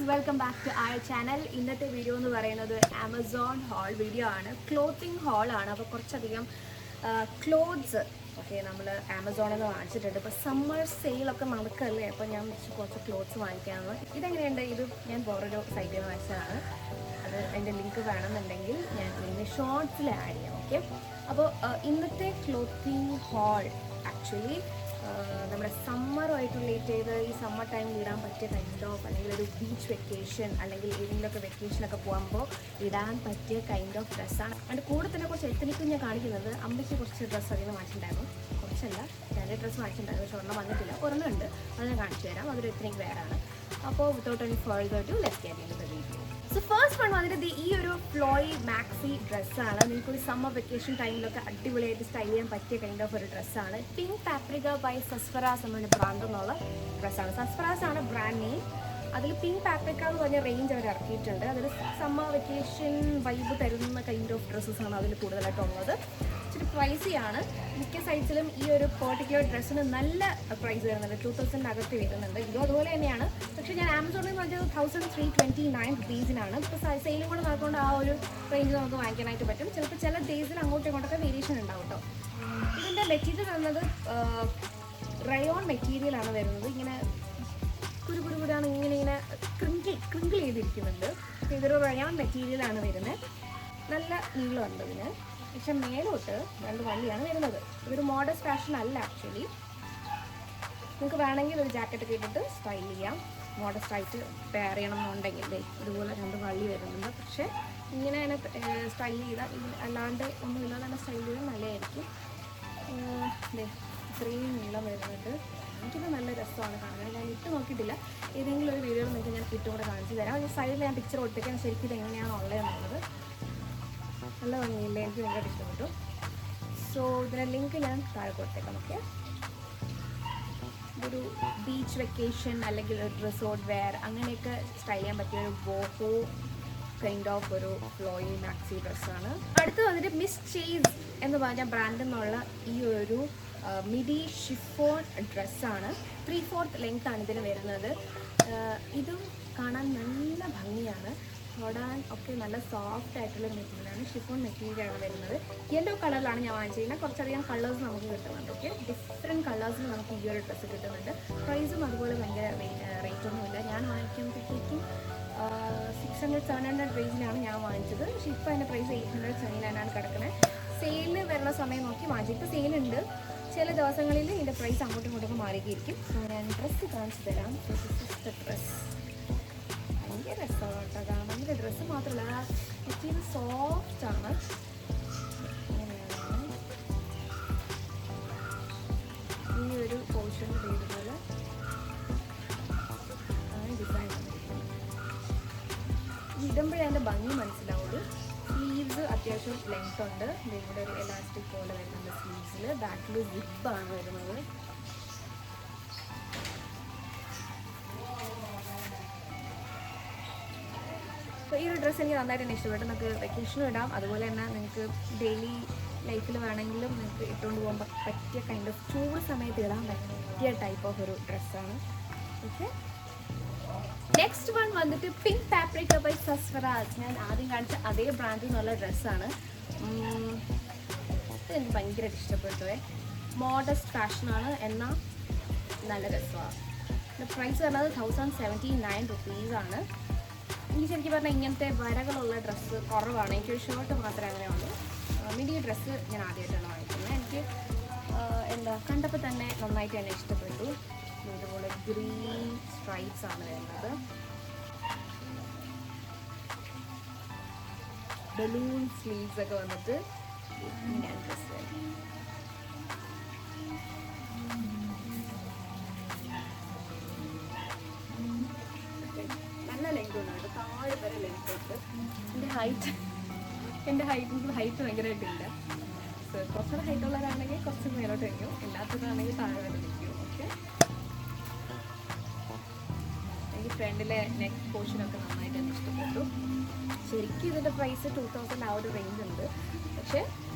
Welcome back to our channel. ഇന്നത്തെ video എന്ന് പറയുന്നത് ആമസോൺ ഹോൾ വീഡിയോ ആണ്. ക്ലോത്തിങ് ഹോളാണ്. അപ്പോൾ കുറച്ചധികം ക്ലോത്ത്സ് ഓക്കെ നമ്മൾ ആമസോണിൽ നിന്ന് വാങ്ങിച്ചിട്ടുണ്ട്. ഇപ്പോൾ സമ്മർ സെയിലൊക്കെ നടക്കല്ലേ, അപ്പോൾ ഞാൻ കുറച്ച് ക്ലോത്ത്സ് വാങ്ങിക്കാമെന്ന്. ഇതെങ്ങനെയുണ്ട്? ഇത് ഞാൻ വേറൊരു സൈറ്റിൽ നിന്ന് വാങ്ങിച്ചതാണ്. അത് എൻ്റെ ലിങ്ക് വേണമെന്നുണ്ടെങ്കിൽ ഞാൻ ഇതിൻ്റെ ഷോർട്സിൽ ആഡ് ചെയ്യാം. ഓക്കെ, അപ്പോൾ ഇന്നത്തെ ക്ലോത്തിങ് ഹോൾ ആക്ച്വലി നമ്മുടെ സമ്മറുമായിട്ട് റിലേറ്റ് ചെയ്ത് ഈ സമ്മർ ടൈമിൽ ഇടാൻ പറ്റിയ കൈൻഡ് ഓഫ്, അല്ലെങ്കിൽ ഒരു ബീച്ച് വെക്കേഷൻ അല്ലെങ്കിൽ ഏതെങ്കിലുമൊക്കെ വെക്കേഷനൊക്കെ പോകുമ്പോൾ ഇടാൻ പറ്റിയ കൈൻഡ് ഓഫ് ഡ്രസ്സാണ്. അതിൻ്റെ കൂടെ തന്നെ കുറച്ച് എത്തനിക്കും ഞാൻ കാണിക്കുന്നത്. അമ്മയ്ക്ക് കുറച്ച് ഡ്രസ്സ് അതിന് വാങ്ങിച്ചിട്ടുണ്ടായിരുന്നു. കുറച്ചല്ല, രണ്ട് ഡ്രസ്സ് വാങ്ങിച്ചിട്ടുണ്ടായിരുന്നു. പക്ഷെ ഒരെണ്ണം വന്നിട്ടില്ല, ഒരെണ്ണം ഉണ്ട്. അത് ഞാൻ കാണിച്ചു തരാം. അതൊരു എത്തനിക് വെയറാണ്. അപ്പോൾ without any further to let's get into the video. So first one വന്നിട്ട് ഈ ഒരു ഫ്ലോയി മാക്സി ഡ്രസ്സാണ്. നിങ്ങൾക്കൊരു സമ്മർ വെക്കേഷൻ ടൈമിലൊക്കെ അടിപൊളിയായിട്ട് സ്റ്റൈൽ ചെയ്യാൻ പറ്റിയ കൈൻഡ് ഓഫ് ഒരു ഡ്രസ്സാണ്. പിങ്ക് പാപ്രിക ബൈ സസ്ഫറാസ് എന്നൊരു ബ്രാൻഡ് എന്നുള്ള ഡ്രസ്സാണ്. സസ്ഫറാസ് ആണ് ബ്രാൻഡ് നെയിം. അതിൽ പിങ്ക് പാപ്രിക്ക എന്ന് പറഞ്ഞ റേഞ്ച് അവർ ഇറക്കിയിട്ടുണ്ട്. അതൊരു സമ്മർ വെക്കേഷൻ വൈബ് തരുന്ന കൈൻഡ് ഓഫ് ഡ്രസ്സസാണ് അതിൽ കൂടുതലായിട്ടുള്ളത്. ഇച്ചിരി പ്രൈസിയാണ്. മിക്ക സൈസിലും ഈ ഒരു പെർട്ടിക്കുലർ ഡ്രസ്സിന് നല്ല പ്രൈസ് വരുന്നുണ്ട്. 2000 അകത്ത് വരുന്നുണ്ട്. ഇതും അതുപോലെ തന്നെയാണ്. പക്ഷേ ഞാൻ ആമസോണിൽ നിന്ന് വാങ്ങിച്ചത് 1329 റുപ്പീസിനാണ്. ഇപ്പോൾ സെയിലും കൂടെ നടക്കുകൊണ്ട് ആ ഒരു റേഞ്ച് നമുക്ക് വാങ്ങിക്കാനായിട്ട് പറ്റും. ചിലപ്പോൾ ചില ഡേയ്സിൽ അങ്ങോട്ടും ഇങ്ങോട്ടൊക്കെ വേരിയേഷൻ ഉണ്ടാവും കേട്ടോ. ഇതിൻ്റെ മെറ്റീരിയൽ വരുന്നത് റയോൺ മെറ്റീരിയലാണ് വരുന്നത്. ഇങ്ങനെ കുരുകുരുകുരാണ്, ഇങ്ങനെ ക്രിങ്കിൾ ചെയ്തിരിക്കുന്നുണ്ട്. ഇതൊരു റയോൺ മെറ്റീരിയലാണ് വരുന്നത്. നല്ല നീളമുണ്ട് ഇതിന്. പക്ഷെ മേലോട്ട് രണ്ട് വള്ളിയാണ് വരുന്നത്. ഇതൊരു മോഡേൺ ഫാഷൻ അല്ല ആക്ച്വലി. നിങ്ങൾക്ക് വേണമെങ്കിൽ ഒരു ജാക്കറ്റൊക്കെ ഇട്ടിട്ട് സ്റ്റൈൽ ചെയ്യാം. മോഡസ്റ്റ് ആയിട്ട് പെയർ ചെയ്യണം എന്നുണ്ടെങ്കിൽ ഇതുപോലെ രണ്ട് വള്ളി വരുന്നുണ്ട്. പക്ഷേ ഇങ്ങനെ തന്നെ സ്റ്റൈൽ ചെയ്താൽ, അല്ലാണ്ട് ഒന്നുമില്ലാതെ തന്നെ സ്റ്റൈൽ ചെയ്താൽ നല്ലതായിരിക്കും. ഇത്രയും നീളം വരുന്നുണ്ട്. എനിക്കിത് നല്ല രസമാണ് കാണാൻ. ഞാൻ ഇട്ട് നോക്കിയിട്ടില്ല. ഏതെങ്കിലും ഒരു വീഡിയോയിൽ നിങ്ങൾക്ക് ഞാൻ ഇട്ടും കൂടെ കാണിച്ചു തരാം. ഒരു സൈഡിൽ ഞാൻ പിക്ചർ കൊടുത്തേക്കാൻ ശരിക്കും ഇത് എങ്ങനെയാണ് ഉള്ളതെന്നുള്ളത്. നല്ല ഭംഗിയില്ലേ? എനിക്ക് ഭയങ്കര ഇഷ്ടപ്പെട്ടു. സോ ഇതിൻ്റെ ലിങ്ക് ഞാൻ താഴെ കൊടുത്തേക്കാം. ഓക്കെ, ഇതൊരു ബീച്ച് വെക്കേഷൻ അല്ലെങ്കിൽ ഒരു റിസോർട്ട് വെയർ അങ്ങനെയൊക്കെ സ്റ്റൈൽ ചെയ്യാൻ പറ്റിയ ഒരു ബോഹോ കൈൻഡ് ഓഫ് ഒരു ഫ്ലോയി മാക്സി ഡ്രസ്സാണ്. അടുത്ത് വന്നിട്ട് മിസ് ചേസ് എന്ന് പറഞ്ഞ ബ്രാൻഡിൽ നിന്നുള്ള ഈ ഒരു മിഡി ഷിഫോൺ ഡ്രസ്സാണ്. 3/4 ലെങ്ത് ആണ് ഇതിന് വരുന്നത്. ഇതും കാണാൻ നല്ല ഭംഗിയാണ്. തൊടാൻ ഒക്കെ നല്ല സോഫ്റ്റ് ആയിട്ടുള്ള മെറ്റീരിയലാണ്. ഷിഫോൺ മെറ്റീരിയലാണ് വരുന്നത്. യെല്ലോ കളറിലാണ് ഞാൻ വാങ്ങിച്ചിരിക്കുന്നത്. കുറച്ചധികം കളേഴ്സ് നമുക്ക് കിട്ടുന്നുണ്ട്. ഓക്കെ, ഡിഫറെൻറ്റ് കളേഴ്സിൽ നമുക്ക് ഈ ഒരു ഡ്രസ്സ് കിട്ടുന്നുണ്ട്. പ്രൈസും അതുപോലെ ഭയങ്കര റേറ്റൊന്നുമില്ല. ഞാൻ വാങ്ങിക്കുമ്പോഴത്തേക്കും 600-700 റേഞ്ചിലാണ് ഞാൻ വാങ്ങിച്ചത്. പക്ഷേ ഇപ്പോൾ അതിൻ്റെ പ്രൈസ് 879 കിടക്കുന്നത്. സെയിലിൽ വരുന്ന സമയം നോക്കി വാങ്ങിച്ചു. ഇപ്പോൾ സെയിലുണ്ട്. ചില ദിവസങ്ങളിൽ ഇതിൻ്റെ പ്രൈസ് അങ്ങോട്ടും ഇങ്ങോട്ടൊക്കെ മാറിയിരിക്കും. സോ ഞാൻ ഡ്രസ്സ് കാണിച്ചു തരാം. ഡ്രസ്സ് ഭയങ്കര രസമാണ് കേട്ടോ കാണാൻ. ഭയങ്കര ഡ്രസ്സ് മാത്രമല്ല, മെറ്റീരിയൽ സോഫ്റ്റാണ്. ഇങ്ങനെയാണ് ഈ ഒരു പോർഷൻ ചെയ്തതുപോലെ ഡിസൈൻ ഇടുമ്പോഴേ അതിൻ്റെ ഭംഗി മനസ്സിലാവുള്ളൂ. സ്ലീവ്സ് അത്യാവശ്യം ലെങ്ത് ഉണ്ട്. ഇവിടെ ഒരു എലാസ്റ്റിക് പോലെ വരുന്നുണ്ട് സ്ലീവ്സിൽ. ബാക്കിൽ സിപ്പാണ് വരുന്നത്. അപ്പോൾ ഈ ഒരു ഡ്രസ്സ് എനിക്ക് നന്നായിട്ട് തന്നെ ഇഷ്ടപ്പെട്ടു. നമുക്ക് വെക്കേഷനും ഇടാം, അതുപോലെ തന്നെ നിങ്ങൾക്ക് ഡെയിലി ലൈഫിൽ വേണമെങ്കിലും നിങ്ങൾക്ക് ഇട്ടുകൊണ്ട് പോകാൻ പറ്റിയ കൈൻഡ് ഓഫ് ചൂട് സമയത്ത് ഇടാൻ പറ്റിയ ടൈപ്പ് ഓഫ് ഒരു ഡ്രസ്സാണ്. ഓക്കെ, നെക്സ്റ്റ് വൺ വന്നിട്ട് പിങ്ക് പാപ്രിക്ക ബൈ സസ്ഫറാസ്. ഞാൻ ആദ്യം കാണിച്ച അതേ ബ്രാൻഡിൽ നിന്നുള്ള ഡ്രസ്സാണ്. എനിക്ക് ഭയങ്കരമായിട്ട് ഇഷ്ടപ്പെട്ടു. മോഡസ്റ്റ് ഫാഷനാണ്, എന്നാൽ നല്ല രസമാണ്. പ്രൈസ് വരുന്നത് 1079 റുപ്പീസാണ്. എനിക്ക് ശരിക്കും പറഞ്ഞാൽ ഇങ്ങനത്തെ വരകളുള്ള ഡ്രസ്സ് കുറവാണ്. എനിക്കൊരു ഷർട്ട് മാത്രമേ അങ്ങനെ ഉള്ളൂ. മിഡി ഡ്രസ്സ് ഞാൻ ആദ്യമായിട്ടാണ് വാങ്ങിക്കുന്നത്. എനിക്ക് കണ്ടപ്പോൾ തന്നെ നന്നായിട്ട് തന്നെ ഇഷ്ടപ്പെട്ടു. ഇതുപോലെ ഗ്രീൻ സ്ട്രൈപ്സ് ആണ് വരുന്നത്. ബലൂൺ സ്ലീവ്സ് ഒക്കെ വന്നിട്ട് ഇങ്ങനെ ഡ്രസ്സ് വരും. നല്ല ലെങ്ത് ഉണ്ട് കേട്ടോ. താഴെ വരെ ലെങ്ത് ഉണ്ട്. എൻ്റെ ഹൈറ്റ് ഭയങ്കരമായിട്ടില്ല. സോ കുറച്ചുകൂടെ ഹൈറ്റ് ഉള്ളവരാണെങ്കിൽ കുറച്ച് മേലോട്ട് വയ്ക്കും, ഇല്ലാത്തതാണെങ്കിൽ താഴെ വരെ വയ്ക്കും. ഓക്കെ, എനിക്ക് ഫ്രണ്ടിലെ നെക്ക് പോർഷനൊക്കെ നന്നായിട്ട് തന്നെ ഇഷ്ടപ്പെട്ടു. ശരിക്കും ഇതിൻ്റെ പ്രൈസ് 2000 ആ ഒരു റേഞ്ച് ഉണ്ട്. പക്ഷേ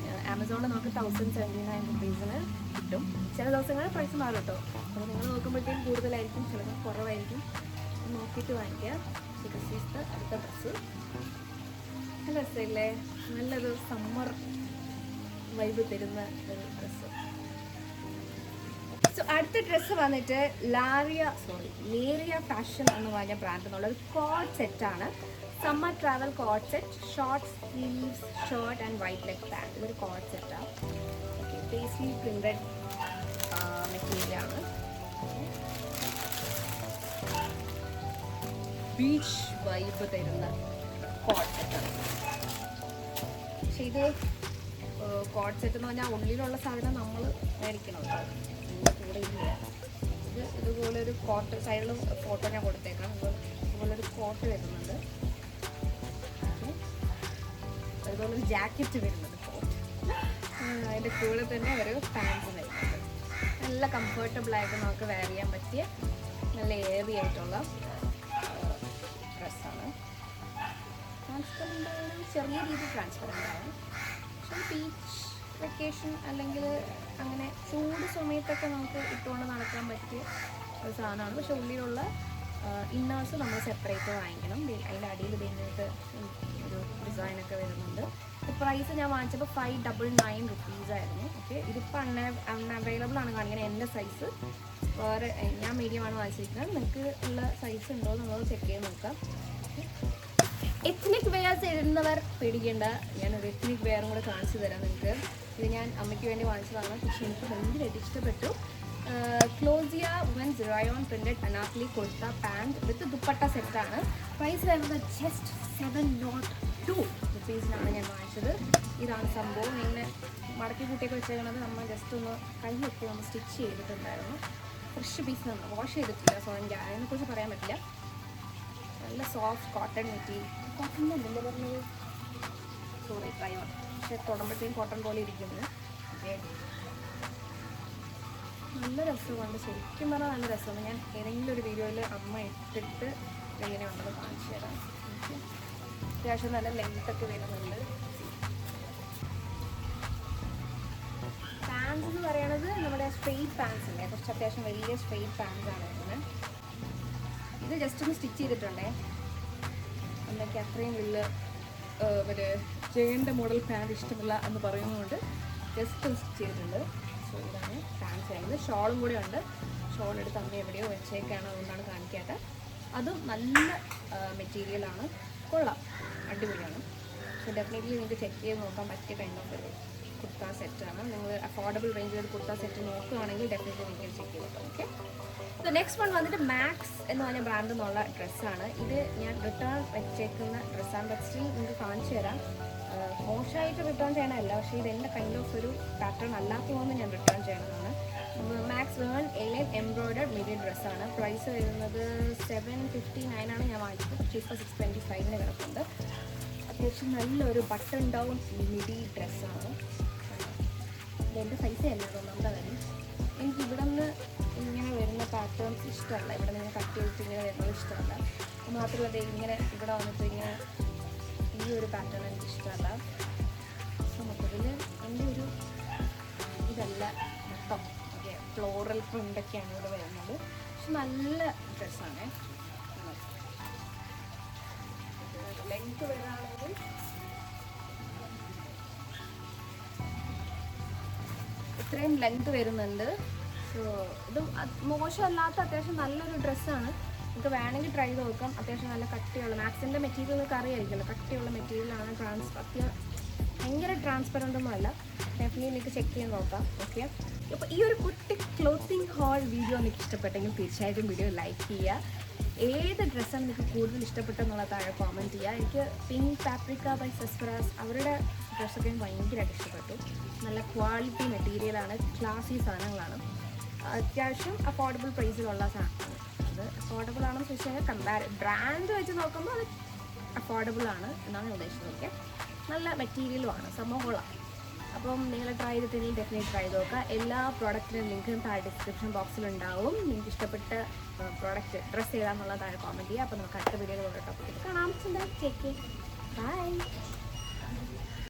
ആമസോണിൽ നമുക്ക് 1079 റുപ്പീസിന് കിട്ടും. ചില ദിവസങ്ങളിൽ പ്രൈസ് മാറും കേട്ടോ. അപ്പോൾ നിങ്ങൾ നോക്കുമ്പോഴത്തേക്കും കൂടുതലായിരിക്കും, ചിലപ്പോൾ കുറവായിരിക്കും. നോക്കിയിട്ട് വാങ്ങിക്കുക. സോ ദിസ് ഈസ് ദ അടുത്ത ഡ്രസ്സ്. നല്ല രസമില്ലേ? നല്ലൊരു സമ്മർ വൈബ് തരുന്ന ഒരു ഡ്രസ്സ്. സോ അടുത്ത ഡ്രസ്സ് വന്നിട്ട് ലേറിയ ഫാഷൻ എന്ന് പറഞ്ഞ ബ്രാൻഡ് എന്നുള്ള ഒരു കോഡ് സെറ്റാണ്. Summer travel code set, short sleeves shirt and white leg pant. ഇതൊരു കോഡ് സെറ്റാണ്. ഓക്കെ, പേസ്ലി പ്രിന്റഡ് മെറ്റീരിയലാണ്. ബീച്ച് വൈബ് തരുന്ന കോഡ് സെറ്റാണ്. പക്ഷെ ഇത് കോഡ് സെറ്റ് എന്ന് പറഞ്ഞാൽ ഉള്ളിലുള്ള സാധനം നമ്മൾ മേടിക്കണം കേട്ടോ. കൂടെ ഇല്ല. ഇതുപോലെ ഒരു കോട്ട് സൈഡിൽ ഫോട്ടോ ഞാൻ കൊടുത്തേക്കാം. ഇതുപോലൊരു കോട്ട് വരുന്നുണ്ട്. അതുപോലെ ഒരു ജാക്കറ്റ് വരുന്നുണ്ട് കോട്ട്. അതിൻ്റെ കൂടെ തന്നെ ഒരു പാൻസ് വരുന്നുണ്ട്. നല്ല കംഫർട്ടബിളായിട്ട് നമുക്ക് വെയർ ചെയ്യാൻ പറ്റിയ നല്ല ഏറി ആയിട്ടുള്ള ഡ്രസ്സാണ്. ട്രാൻസ്പെറൻ്റ് ആയാലും ചെറിയ രീതിയിൽ ട്രാൻസ്പെറൻ്റ് ആവും. പക്ഷേ ബീച്ച് വെക്കേഷൻ അല്ലെങ്കിൽ അങ്ങനെ ചൂട് സമയത്തൊക്കെ നമുക്ക് ഇട്ടുകൊണ്ട് നടക്കാൻ പറ്റിയ ഒരു സാധനമാണ്. പക്ഷേ ഉള്ളിലുള്ള ഇന്നേഴ്സ് നമ്മൾ സെപ്പറേറ്റ് വാങ്ങിക്കണം. അതിൻ്റെ അടിയിൽ ഇതിനകത്ത് ഒരു ഡിസൈനൊക്കെ വരുന്നുണ്ട്. പ്രൈസ് ഞാൻ വാങ്ങിച്ചപ്പോൾ 599 റുപ്പീസായിരുന്നു. ഓക്കെ, ഇതിപ്പോൾ അൺഅവൈലബിൾ ആണ് കാണിക്കുന്നത്. എൻ്റെ സൈസ് വേറെ, ഞാൻ മീഡിയമാണ് വാങ്ങിച്ചിരിക്കുന്നത്. നിങ്ങൾക്ക് ഉള്ള സൈസ് ഉണ്ടോ എന്നുള്ളത് ചെക്ക് ചെയ്ത് നോക്കാം. എത്നിക് വെയർസ് ഇടുന്നവർ പേടിക്കേണ്ട, ഞാനൊരു എത്നിക് വെയറും കൂടെ കാണിച്ചു തരാം നിങ്ങൾക്ക്. ഇത് ഞാൻ അമ്മയ്ക്ക് വേണ്ടി വാങ്ങിച്ചതാണ്. പക്ഷേ എനിക്ക് ഭയങ്കരമായിട്ട് ഇഷ്ടപ്പെട്ടു. Klosia women's rayon printed anarkali kurta pant with dupatta സെറ്റാണ്. പ്രൈസ് വരുന്നത് ജസ്റ്റ് 702 റുപ്പീസിനാണ് ഞാൻ വാങ്ങിച്ചത്. ഇതാണ് സംഭവം. ഇങ്ങനെ മടക്കി കൂട്ടിയൊക്കെ വെച്ചേക്കുന്നത് നമ്മൾ ജസ്റ്റ് ഒന്ന് കൈയൊക്കെ ഒന്ന് സ്റ്റിച്ച് ചെയ്തിട്ടുണ്ടായിരുന്നു. ഫ്രഷ് പീസാണ്, വാഷ് ചെയ്തിട്ടില്ല. സോ എനിക്ക് അതിനെക്കുറിച്ച് പറയാൻ പറ്റില്ല. നല്ല സോഫ്റ്റ് കോട്ടൺ മെറ്റീരിയൽ. കോട്ടൺ എന്നല്ലേ പറഞ്ഞത്? Sorry, rayon. പക്ഷെ തൊടുമ്പോഴത്തേക്കും കോട്ടൺ പോലെ ഇരിക്കുന്നത്. ഓക്കെ, നല്ല രസമുണ്ട്. ശരിക്കും പറഞ്ഞാൽ നല്ല രസമാണ്. ഞാൻ ഏതെങ്കിലും ഒരു വീഡിയോയിൽ അമ്മ ഇട്ടിട്ട് എങ്ങനെയുണ്ടെന്ന് കാണിച്ചു തരാം. അത്യാവശ്യം നല്ല ലെങ്ത്തൊക്കെ വരുന്നുണ്ട്. പാൻസ് എന്ന് പറയുന്നത് നമ്മുടെ സ്ട്രെയിറ്റ് പാൻസ് അല്ലേ, കുറച്ച് അത്യാവശ്യം വലിയ സ്ട്രെയിറ്റ് പാൻസാണ് വരുന്നത്. ഇത് ജസ്റ്റ് ഒന്ന് സ്റ്റിച്ച് ചെയ്തിട്ടുണ്ടേ. അമ്മയ്ക്ക് അത്രയും വലിയ ഒരു ജയൻ്റെ മോഡൽ പാൻറ് ഇഷ്ടമില്ല എന്ന് പറയുന്നതുകൊണ്ട് ജസ്റ്റ് ഒന്ന് സ്റ്റിച്ച് ചെയ്തിട്ടുണ്ട്. സോ ഇതാണ് പാൻസ് ചെയ്യുന്നത്. ഷോളും കൂടെ ഉണ്ട്. ഷോൾ എടുത്ത് അമ്മ എവിടെയോ വെച്ചേക്കാണ്, അതുകൊണ്ടാണ് കാണിക്കാത്ത. അതും നല്ല മെറ്റീരിയലാണ്, കൊള്ളാം, അടിപൊളിയാണ്. സോ ഡെഫിനറ്റ്ലി നിങ്ങൾക്ക് ചെക്ക് ചെയ്ത് നോക്കാൻ പറ്റിയ കൈൻഡ് ഓഫ് ഒരു കുർത്ത സെറ്റാണ്. നിങ്ങൾ അഫോർഡബിൾ റേഞ്ചിൽ ഒരു കുർത്ത സെറ്റ് നോക്കുകയാണെങ്കിൽ ഡെഫിനറ്റ്ലി നിങ്ങൾക്ക് ചെക്ക് ചെയ്ത് നോക്കാം. ഓക്കെ, സോ നെക്സ്റ്റ് വൺ വന്നിട്ട് മാക്സ് എന്ന് പറഞ്ഞ ബ്രാൻഡ് എന്നുള്ള ഡ്രസ്സാണ്. ഇത് ഞാൻ റിട്ടേൺ വെച്ചേക്കുന്ന ഡ്രസ്സാണ്. ബട്ട് സ്റ്റിൽ നിങ്ങൾക്ക് കാണിച്ചു തരാം. മോശമായിട്ട് റിട്ടേൺ ചെയ്യണമല്ല, പക്ഷേ ഇത് എൻ്റെ കൈൻഡ് ഓഫ് ഒരു പാറ്റേൺ അല്ലാത്തതുകൊണ്ട് ഞാൻ റിട്ടേൺ ചെയ്യണമെന്നാണ്. മാക്സ് വേൺ എലൈൻ എംബ്രോയിഡർഡ് മിഡി ഡ്രസ്സാണ്. പ്രൈസ് വരുന്നത് 759 ആണ് ഞാൻ വാങ്ങിച്ചത്. പക്ഷേ ഇപ്പോൾ 625 കിടക്കുന്നുണ്ട്. അത്യാവശ്യം നല്ലൊരു ബട്ടൺ ഡൗൺ മിഡി ഡ്രസ്സാണ്. എൻ്റെ സൈസ് തന്നെ ഒന്നാമത്തെ കാര്യം. എനിക്ക് ഇവിടെ നിന്ന് ഇങ്ങനെ വരുന്ന പാറ്റേൺസ് ഇഷ്ടമല്ല. ഇവിടെ നിന്ന് കട്ട് ചെയ്തിട്ട് ഇങ്ങനെ വരുന്നത് ഇഷ്ടമല്ല. മാത്രമല്ല അത് ഇങ്ങനെ ഇവിടെ വന്നിട്ട് ഇങ്ങനെ ഈ ഒരു പാറ്റേൺ എനിക്ക് ഇഷ്ടമല്ല. സോ മൊത്തത്തിൽ എൻ്റെ ഒരു ഇതല്ല മൊത്തം. ഓക്കെ, ഫ്ലോറൽ പ്രിൻ്റൊക്കെയാണ് ഇവിടെ വരുന്നത്. പക്ഷെ നല്ല ഡ്രസ്സാണ്. ലെങ്ത് വരാണെങ്കിൽ ഇത്രയും ലെങ്ത് വരുന്നുണ്ട്. സോ ഇത് മോശമല്ലാത്ത അത്യാവശ്യം നല്ലൊരു ഡ്രസ്സാണ്. നിങ്ങൾക്ക് വേണമെങ്കിൽ ട്രൈ ചെയ്ത് നോക്കാം. അത്യാവശ്യം നല്ല കട്ടിയുള്ള മാക്സിൻ്റെ മെറ്റീരിയൽ നിങ്ങൾക്ക് അറിയായിരിക്കുമല്ലോ, കട്ടിയുള്ള മെറ്റീരിയലാണ്. ഭയങ്കര ട്രാൻസ്പെറൻ്റ് ഒന്നും അല്ല. ഡെഫിനറ്റ്ലി നിങ്ങൾക്ക് ചെക്ക് ചെയ്ത് നോക്കാം. ഓക്കെ, അപ്പോൾ ഈ ഒരു കുട്ടി ക്ലോത്തിങ് ഹോൾ വീഡിയോ നിങ്ങൾക്ക് ഇഷ്ടപ്പെട്ടെങ്കിൽ തീർച്ചയായിട്ടും വീഡിയോ ലൈക്ക് ചെയ്യുക. ഏത് ഡ്രസ്സാണ് നിങ്ങൾക്ക് കൂടുതൽ ഇഷ്ടപ്പെട്ടെന്നുള്ള താഴെ കോമെൻറ്റ് ചെയ്യുക. എനിക്ക് പിങ്ക് പാപ്രിക്ക ബൈ സെസ്പെറാസ് അവരുടെ ഡ്രസ്സൊക്കെ ഭയങ്കരമായിട്ട് ഇഷ്ടപ്പെട്ടു. നല്ല ക്വാളിറ്റി മെറ്റീരിയലാണ്, ക്ലാസി സാധനങ്ങളാണ്, അത്യാവശ്യം അഫോർഡബിൾ പ്രൈസിലുള്ള സാധനമാണ്. അത് അഫോർഡബിൾ ആണെന്ന് ചോദിച്ചാൽ ബ്രാൻഡ് വെച്ച് നോക്കുമ്പോൾ അത് അഫോർഡബിൾ ആണ് എന്നാണ് ഞാൻ ഉദ്ദേശിച്ചത്. ഓക്കെ, നല്ല മെറ്റീരിയലുമാണ്, സംഭവം. അപ്പം നിങ്ങൾ ട്രൈ ചെയ്തിട്ടുണ്ടെങ്കിൽ ഡെഫിനറ്റ് ട്രൈ ചെയ്ത് നോക്കുക. എല്ലാ പ്രോഡക്റ്റിനും ലിങ്കും താഴെ ഡിസ്ക്രിപ്ഷൻ ബോക്സിലുണ്ടാവും. നിങ്ങൾക്ക് ഇഷ്ടപ്പെട്ട പ്രോഡക്റ്റ് ഡ്രസ്സ് ചെയ്താൽ താഴെ കോമെൻറ്റ് ചെയ്യുക. അപ്പോൾ നമുക്ക് അടുത്ത വീഡിയോയിൽ ഓരോ ടോപ്പിക്കിൽ കാണാം. Take care, by.